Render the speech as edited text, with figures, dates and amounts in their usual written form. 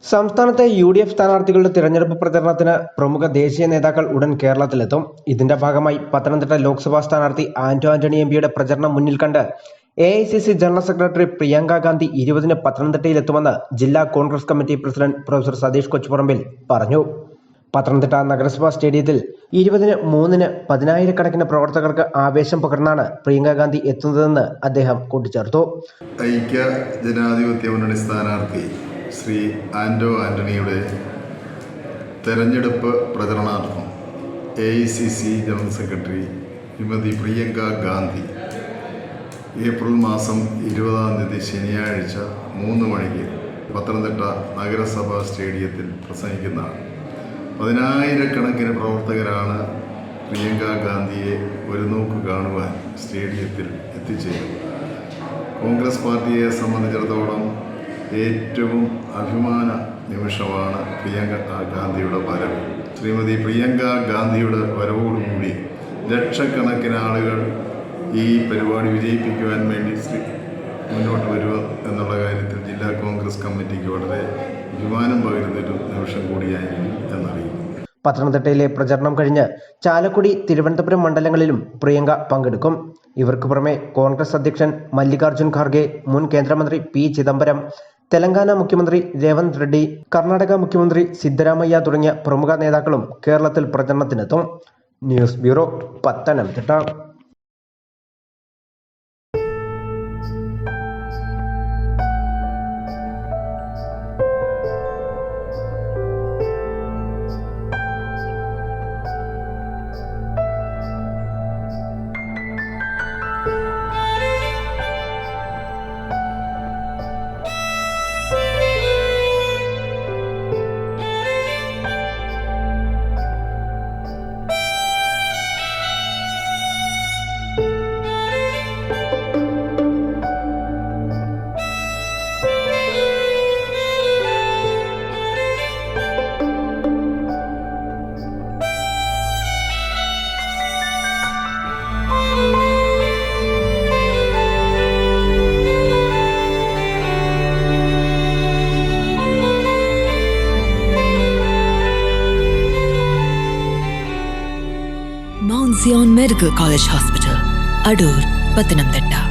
സംസ്ഥാനത്തെ യു.ഡി.എഫ് സ്ഥാനാർത്ഥികളുടെ തിരഞ്ഞെടുപ്പ് പ്രചരണത്തിന് പ്രമുഖ ദേശീയ നേതാക്കൾ ഉടൻ കേരളത്തിലെത്തും. ഇതിന്റെ ഭാഗമായി പത്തനംതിട്ട ലോക്സഭാ സ്ഥാനാർത്ഥി ആന്റോ ആന്റണി എംപിയുടെ പ്രചരണം മുന്നിൽ കണ്ട് AICC general secretary Priyanka Gandhi 20-ന് പത്തനംതിട്ടയിലെത്തുമെന്ന് ജില്ലാ Congress committee president professor Satheesh Kochuparambil പറഞ്ഞു. പത്തനംതിട്ട നഗരസഭാ സ്റ്റേഡിയത്തിൽ 20-ന് 3-ന് 10,000-കണക്കിന് പ്രവർത്തകർക്ക് ആവേശം പകർന്നാണ് പ്രിയങ്ക ഗാന്ധി എത്തുന്നതെന്ന് അദ്ദേഹം കൂട്ടിച്ചേർത്തു. ഐക്യ ജനാധിപത്യ മുന്നണി സ്ഥാനാർത്ഥി ശ്രീ ആന്റോ ആന്റണിയുടെ തെരഞ്ഞെടുപ്പ് പ്രചരണാർത്ഥം AICC general secretary Shrimati Priyanka Gandhi April മാസം 20-ാം തീയതി ശനിയാഴ്ച 3 മണിക്ക് പത്തനംതിട്ട നഗരസഭാ സ്റ്റേഡിയത്തിൽ പ്രസംഗിക്കുന്നതാണ്. 10,000-കണക്കിന് പ്രവർത്തകരാണ് പ്രിയങ്ക ഗാന്ധിയെ ഒരു നോക്ക് കാണുവാൻ സ്റ്റേഡിയത്തിൽ എത്തിച്ചേരുന്നത്. കോൺഗ്രസ് പാർട്ടിയെ സംബന്ധിച്ചിടത്തോളം ഏറ്റവും അഭിമാന നിമിഷമാണ് പ്രിയങ്ക ഗാന്ധിയുടെ വരവ്. ശ്രീമതി പ്രിയങ്ക ഗാന്ധിയുടെ വരവോടുകൂടി ലക്ഷക്കണക്കിന് ആളുകൾ ഈ പരിപാടി വിജയിപ്പിക്കുവാൻ വേണ്ടി മുന്നോട്ട് വരിക എന്നുള്ള കാര്യത്തിൽ ജില്ലാ കോൺഗ്രസ് കമ്മിറ്റിക്ക് വളരെ അഭിമാനം പകരുന്നൊരു നിമിഷം കൂടിയായിരിക്കും എന്നറിയുന്നു. പത്തനംതിട്ടയിലെ പ്രചരണം കഴിഞ്ഞ് ചാലക്കുടി, തിരുവനന്തപുരം മണ്ഡലങ്ങളിലും പ്രിയങ്ക പങ്കെടുക്കും. ഇവർക്ക് പുറമെ കോൺഗ്രസ് അധ്യക്ഷൻ മല്ലികാർജുൻ ഖാർഗെ, മുൻ കേന്ദ്രമന്ത്രി പി ചിദംബരം, തെലങ്കാന മുഖ്യമന്ത്രി രേവന്ത് റെഡ്ഡി, കർണാടക മുഖ്യമന്ത്രി സിദ്ധരാമയ്യ തുടങ്ങിയ പ്രമുഖ നേതാക്കളും കേരളത്തിൽ പ്രചരണത്തിനെത്തും. News bureau, Pathanamthitta. Mount Zion Medical College Hospital, Adur, Pathanamthitta.